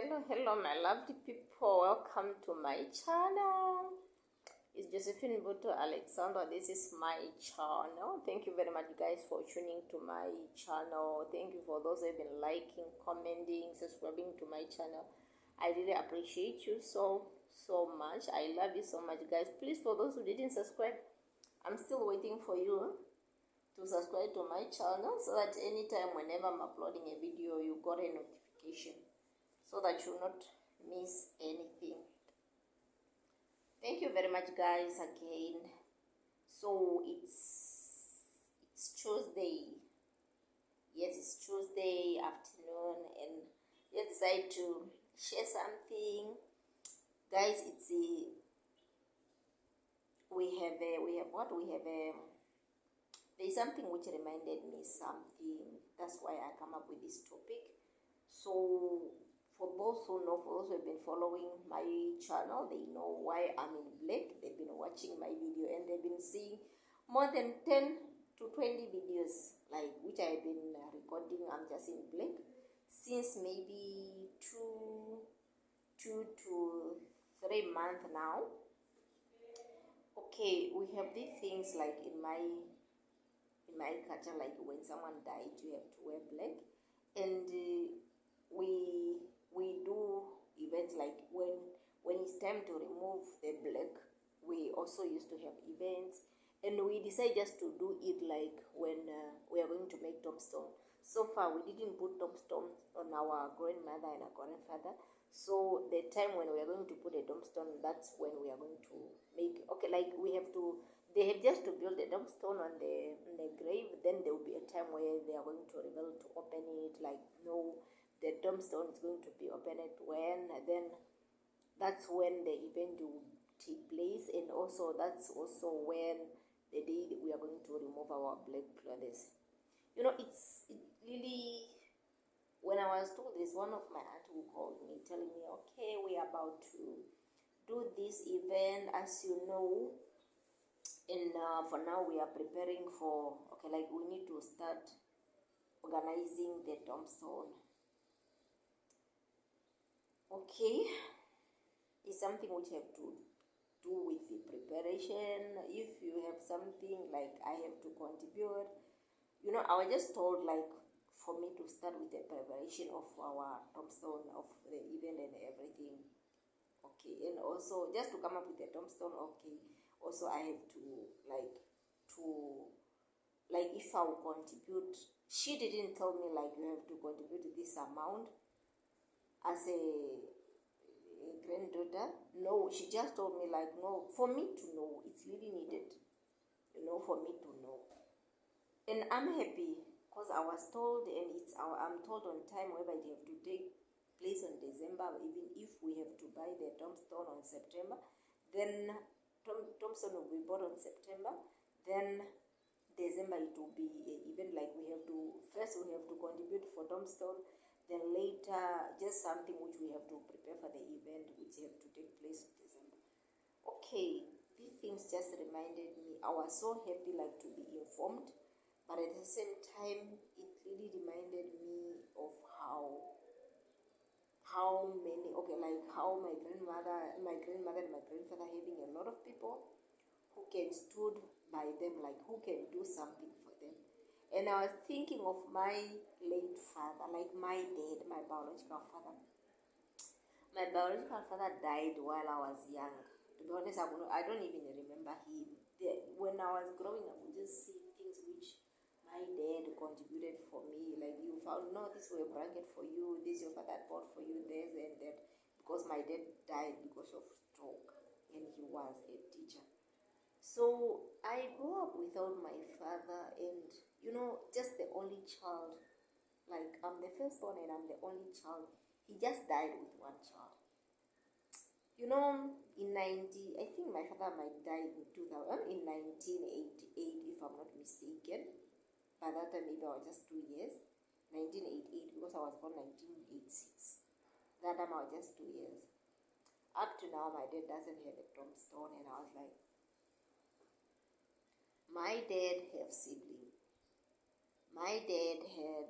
Hello, my lovely people. Welcome to my channel. It's Josephine Buto Alexandra. This is my channel. Thank you very much, guys, for tuning to my channel. Thank you for those who have been liking, commenting, subscribing to my channel. I really appreciate you so much. I love you so much, guys. Please, for those who didn't subscribe, I'm still waiting for you to subscribe to my channel so that anytime whenever I'm uploading a video, you got a notification, so that you not miss anything. Thank you very much, guys, again. So it's Tuesday. Yes, it's Tuesday afternoon, and let's decide to share something, guys. There's something which reminded me something. That's why I come up with this topic. So for those who have been following my channel, they know why I'm in black. They've been watching my video and they've been seeing more than 10 to 20 videos like which I've been recording. I'm just in black since maybe two to 3 months now. Okay, we have these things like in my culture, like when someone died, you have to wear black, and we do events like when it's time to remove the black. We also used to have events, and we decided just to do it like when we are going to make tombstone. So far we didn't put tombstone on our grandmother and our grandfather, so the time when we are going to put a tombstone, that's when we are going to make, okay, like they have just to build a tombstone on the grave. Then there will be a time where they are going to reveal to open it, like, no, the tombstone is going to be opened when, and then that's when the event will take place. And also that's also when the day that we are going to remove our black clothes. You know, it really, when I was told this, one of my aunt who called me telling me, okay, we are about to do this event, as you know, and for now we are preparing for, okay, like we need to start organizing the tombstone. Okay, it's something which have to do with the preparation. If you have something like I have to contribute, you know, I was just told like for me to start with the preparation of our tombstone, of the event and everything. Okay, and also just to come up with a tombstone. Okay, also I have to like if I will contribute. She didn't tell me like you have to contribute this amount as a granddaughter. No, she just told me like, no, for me to know, it's really needed, you know, for me to know. And I'm happy because I was told, and I'm told on time whether it have to take place on December. Even if we have to buy the tombstone on September, then tombstone will be bought on September, then December it will be even like we have to contribute for tombstone, then later just something which we have to prepare for the event which have to take place in December. Okay, these things just reminded me. I was so happy like to be informed, but at the same time it really reminded me of how many, okay, like how my grandmother and my grandfather having a lot of people who can stood by them, like who can do something for them. And I was thinking of my late father, like my dad, my biological father. My biological father died while I was young. To be honest, I don't even remember him. When I was growing up, I would just see things which my dad contributed for me. Like, you found, no, this was a blanket for you, this your father bought for you, this and that. Because my dad died because of stroke, and he was a teacher. So I grew up without my father, and you know, just the only child. Like, I'm the firstborn and I'm the only child. He just died with one child. You know, in 90, I think my father might die in 2000, in 1988, if I'm not mistaken. By that time, maybe I was just 2 years. 1988, because I was born 1986. That time I was just 2 years. Up to now, my dad doesn't have a tombstone, and I was like, my dad have siblings. My dad had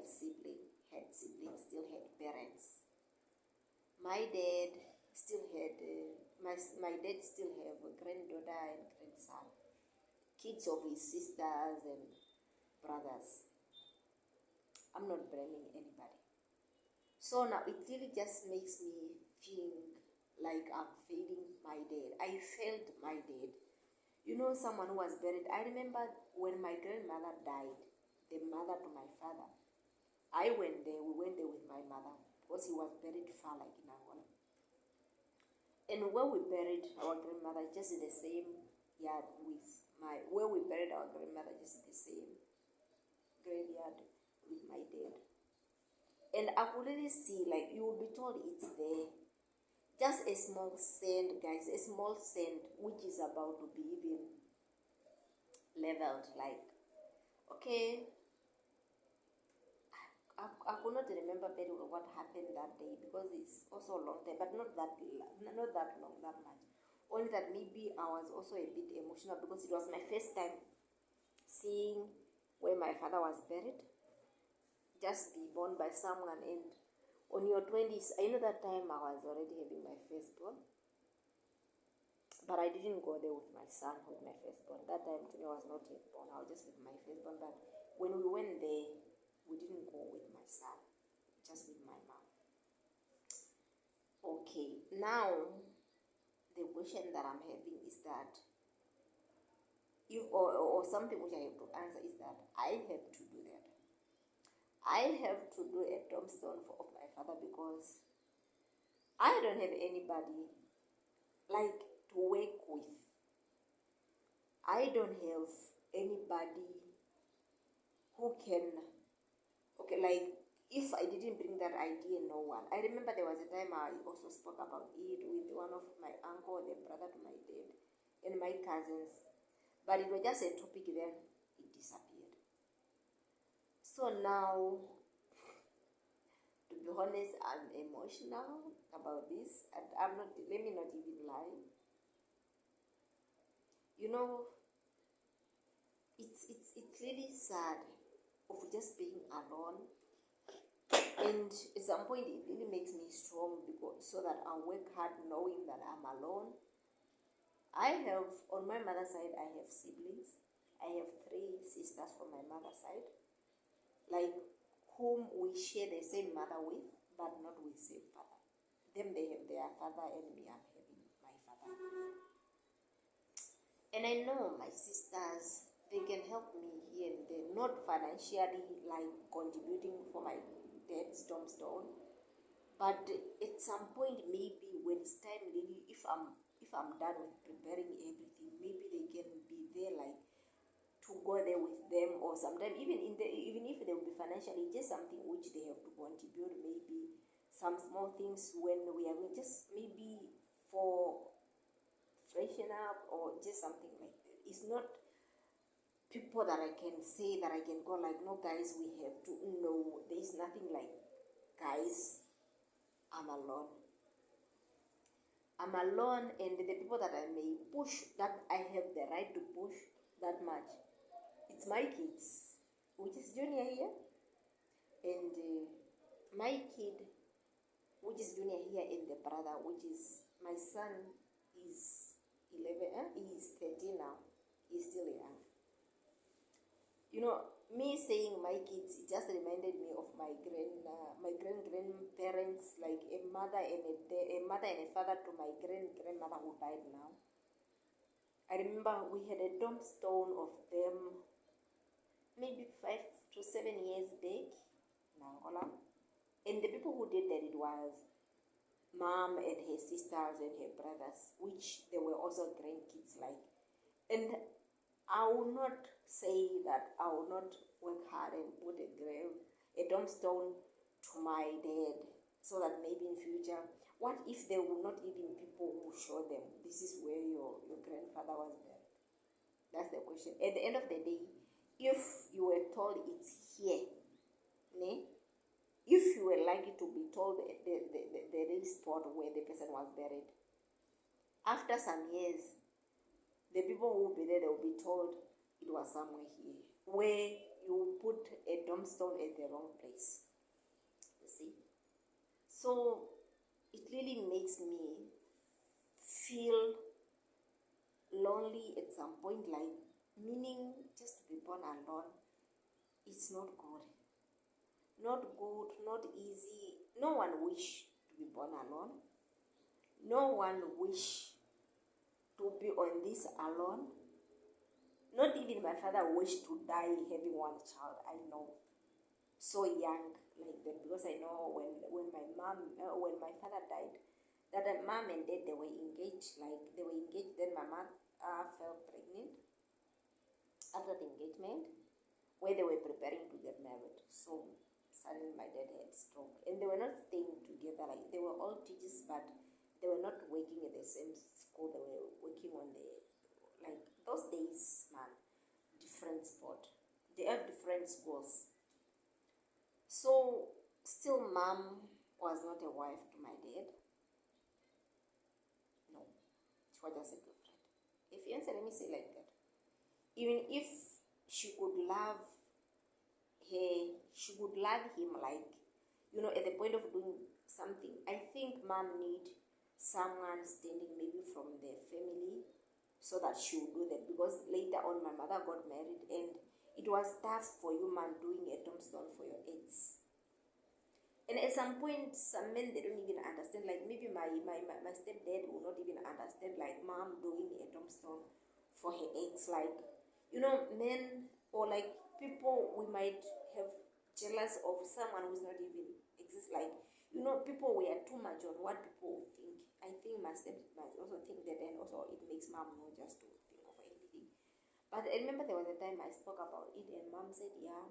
siblings, still had parents. my dad still had my dad still have a granddaughter and grandson, kids of his sisters and brothers. I'm not blaming anybody. So now it really just makes me feel like I'm failing my dad. I failed my dad. You know, someone who was buried. I remember when my grandmother died, the mother to my father. I went there. We went there with my mother because he was buried far, like in Angola. And where we buried our grandmother, just in the same yard with where we buried our grandmother, just in the same graveyard with my dad. And I could really see, like, you will be told it's there. Just a small sand, guys, a small sand which is about to be even leveled. Like, okay, I could not remember very well what happened that day because it's also a long time, but not that long, that much. Only that maybe I was also a bit emotional because it was my first time seeing where my father was buried, just be born by someone. And on your 20s, I know that time I was already having my firstborn, but I didn't go there with my son, with my firstborn. That time to me I was not yet born. I was just with my firstborn. But when we went there, we didn't go with my son, just with my mom. Okay, now the question that I'm having is that if or something which I have to answer is that I have to do that. I have to do a tombstone of my father because I don't have anybody like to work with. I don't have anybody who can, okay, like if I didn't bring that idea, no one. I remember there was a time I also spoke about it with one of my uncle, the brother to my dad, and my cousins. But it was just a topic, then it disappeared. So now, to be honest, I'm emotional about this, and I'm not, let me not even lie. You know, it's really sad of just being alone. And at some point it really makes me strong because so that I work hard knowing that I'm alone. I have, on my mother's side, I have siblings. I have 3 sisters from my mother's side, like whom we share the same mother with, but not with the same father. Them, they have their father, and me, I'm having my father. And I know my sisters, they can help me here and there, not financially, like contributing for my dad's tombstone, but at some point, maybe when it's time, really, if I'm done with preparing everything, maybe they can be there, like to go there with them, or sometimes even if they will be financially, just something which they have to contribute, maybe some small things when we are just maybe for freshen up or just something like that. It's not people that I can say that I can go like, no guys, we have to. No, there is nothing like, guys, I'm alone. I'm alone, and the people that I may push, that I have the right to push that much, it's my kids, which is Junior here, and my kid, which is Junior here, and the brother, which is my son, is 11, he is 13 now, he's still young. You know, me saying my kids, it just reminded me of my grandparents, like a mother and a father to my grandmother who died now. I remember we had a tombstone of them maybe 5 to 7 years back in Angola. And the people who did that, it was mom and her sisters and her brothers, which they were also grandkids like. And I will not say that I will not work hard and put a tombstone to my dad, so that maybe in future, what if there were not even people who show them this is where your grandfather was buried? That's the question. At the end of the day, if you were told it's here, if you were likely to be told the real spot where the person was buried, after some years, the people who will be there, they will be told it was somewhere here, where you put a tombstone at the wrong place. You see? So it really makes me feel lonely at some point, like, meaning just to be born alone, it's not good. Not good, not easy. No one wish to be born alone. No one wish to be on this alone. Not even my father wished to die having one child. I know, so young like that, because I know when my father died, that mom and dad, they were engaged. Then my mom fell pregnant after the engagement, where they were preparing to get married. So suddenly my dad had stroke, and they were not staying together. Like, they were all teachers, but they were not working at the same school. They were working on the, like, those days, man, different sport. They have different schools. So still, mom was not a wife to my dad. No, she was just a girlfriend. If you answer, let me say like that. Even if she could love she would love him, like, at the point of doing something. I think mom need someone standing maybe from the family, so that she would do that, because later on my mother got married, and it was tough for you, man, doing a tombstone for your ex. And at some point, some men, they don't even understand. Like, maybe my stepdad will not even understand, like, mom doing a tombstone for her ex. Like, men, or like people, we might have jealous of someone who's not even exist. Like, people were too much on what people think. I think my stepdad might also think that, and also it makes mom not just to think of anything. But I remember there was a time I spoke about it, and mom said, yeah,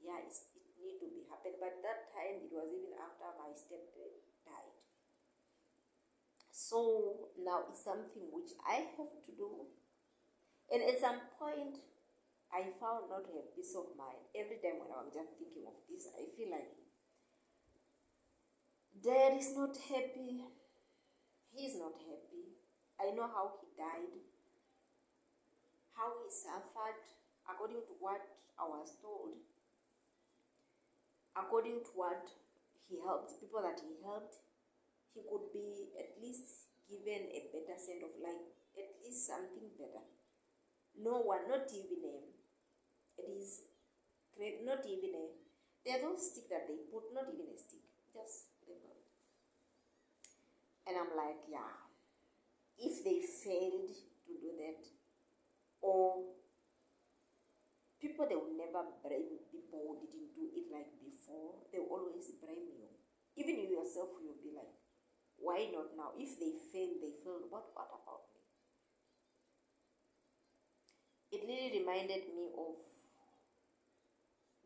it need to be happen. But that time, it was even after my stepdad died. So now it's something which I have to do. And at some point, I found not to have peace of mind. Every time when I'm just thinking of this, I feel like dad is not happy. He's not happy. I know how he died, how he suffered, according to what I was told, according to what he helped, people that he helped. He could be at least given a better sense of life, at least something better. No one, not even it is great, not even there are those stick that they put, not even a stick, just level. And I'm like, yeah, if they failed to do that, or people, they will never blame people who didn't do it like before. They will always blame you. Even you yourself, you'll be like, why not now? If they failed, what about me? It really reminded me of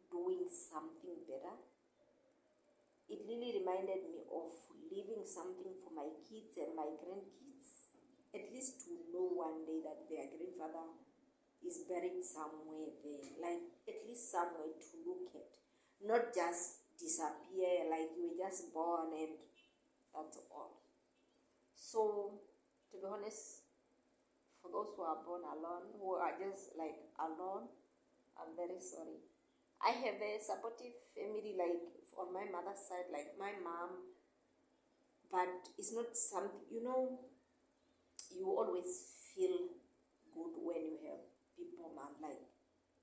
doing something better. It really reminded me of leaving something for my kids and my grandkids, at least to know one day that their grandfather is buried somewhere there, like, at least somewhere to look at, not just disappear, like you were just born and that's all. So, to be honest, for those who are born alone, who are just like alone, I'm very sorry. I have a supportive family, like on my mother's side, like my mom, but it's not something, you always feel good when you have people, man, like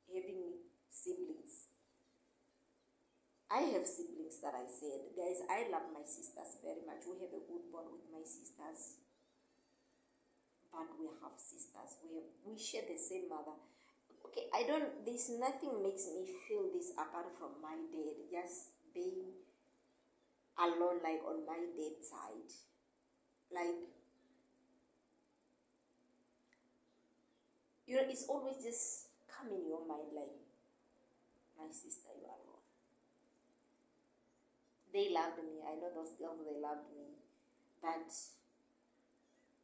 having siblings. I have siblings that I said, guys, I love my sisters very much. We have a good bond with my sisters. But we have sisters. We share the same mother. Okay, there's nothing makes me feel this apart from my dad. Just being alone, like on my dad's side. Like, it's always just come in your mind, like, my sister, you are alone. They loved me. I know those girls, they loved me. But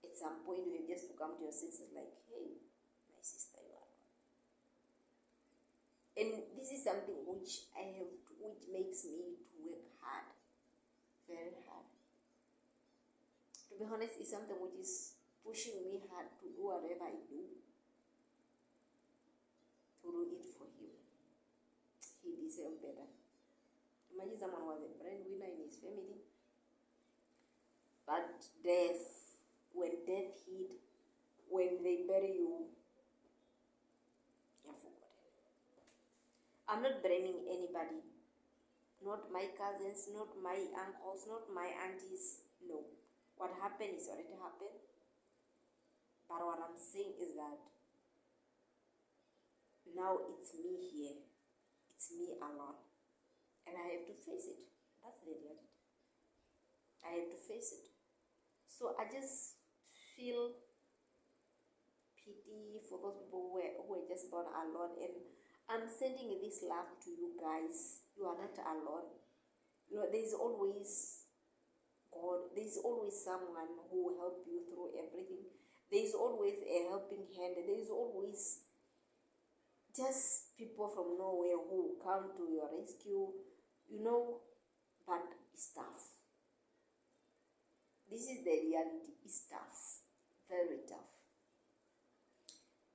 at some point, you have just to come to your senses, like, hey, my sister, you are alone. And this is something which which makes me to work hard, very hard. To be honest, it's something which is pushing me hard to do whatever I do, to do it for him. He deserves better. Imagine someone who was a breadwinner in his family, death, when death hit, when they bury you, you're forgotten. I'm not blaming anybody. Not my cousins, not my uncles, not my aunties. No. What happened is already happened. But what I'm saying is that now it's me here. It's me alone. And I have to face it. That's the reality. I have to face it. So I just feel pity for those people who were just born alone. And I'm sending this love to you guys. You are not alone. You know, there's always God. There's always someone who will help you through everything. There's always a helping hand. There's always just people from nowhere who come to your rescue. You know, but it's tough. This is the reality. It's tough. Very tough.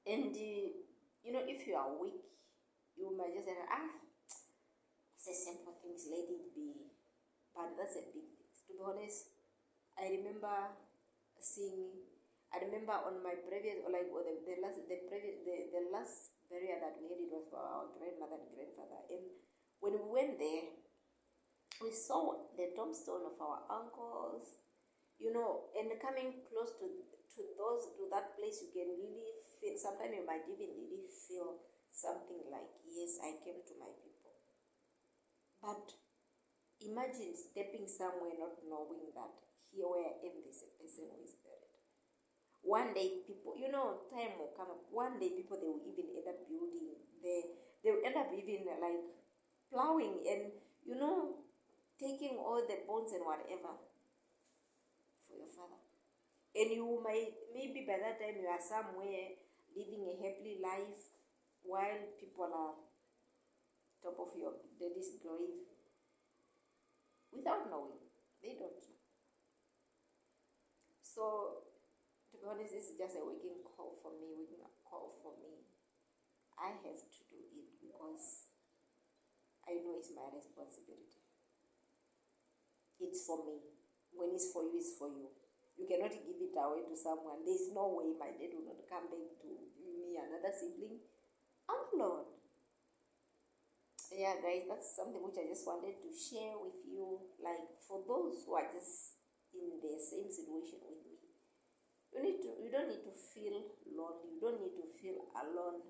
And, you know, if you are weak, you might just say, it's a simple things, let it be. But that's a big thing. To be honest, I remember on my previous, or like the last burial that we had, it was for our grandmother and grandfather. And when we went there, we saw the tombstone of our uncles, you know, and coming close to that place, you can really feel, sometimes you might even really feel something like, yes, I came to my people. But imagine stepping somewhere not knowing that here where I am, there's a person who is buried. One day people, you know, time will come up. One day people, they will even end up building. They will end up even like plowing and, you know, taking all the bones and whatever for your father. And you might, maybe by that time you are somewhere living a happy life while people are top of your daddy's grave without knowing. They don't know. So, to be honest, this is just a waking call for me, waking up call for me. I have to do it because I know it's my responsibility. It's for me. When it's for you, it's for you. You cannot give it away to someone. There's no way my dad will not come back to me, another sibling. I'm alone. Yeah, guys, that's something which I just wanted to share with you. Like, for those who are just in the same situation with me, you don't need to feel lonely. You don't need to feel alone.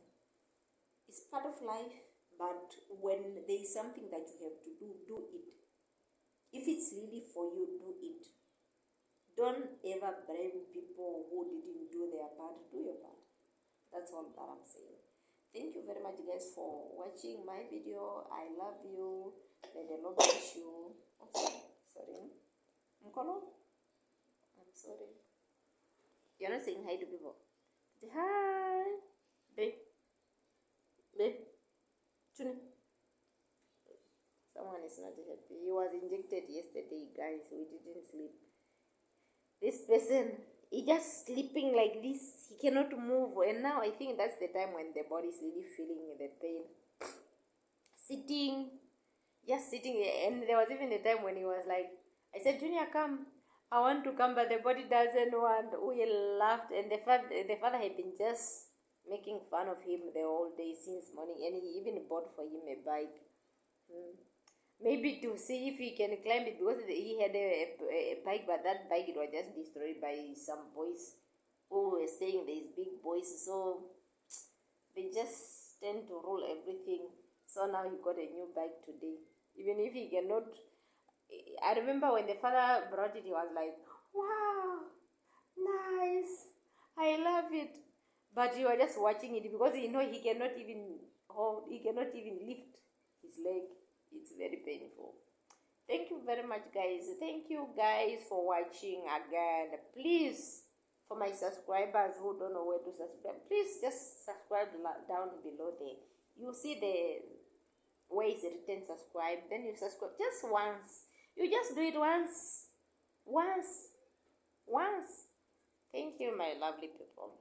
It's part of life, but when there is something that you have to do it. If it's really for you, do it. Don't ever blame people who didn't do their part. Do your part. That's all that I'm saying. Thank you very much, guys, for watching my video. I love you. May the Lord bless you. Sorry. Mkono? I'm sorry. You're not saying hi to people. Say hi. Babe. Babe. Chuni. Someone is not happy. He was injected yesterday, guys. We didn't sleep. This person, he just sleeping like this. He cannot move. And now I think that's the time when the body is really feeling the pain. Just sitting. And there was even a time when he was like, I said, Junior, come. I want to come, but the body doesn't want. We laughed. And the father had been just making fun of him the whole day since morning. And he even bought for him a bike. Maybe to see if he can climb it, because he had a bike, but that bike, it was just destroyed by some boys who were staying there, big boys. So they just tend to rule everything. So now he got a new bike today. Even if he cannot, I remember when the father brought it, he was like, wow, nice, I love it. But you are just watching it because you know he cannot even lift his leg. It's very painful. Thank you very much, guys. Thank you guys for watching again. Please, for my subscribers who don't know where to subscribe, please just subscribe down below there. You see the way it's written subscribe, then you subscribe just once. You just do it once. Thank you, my lovely people.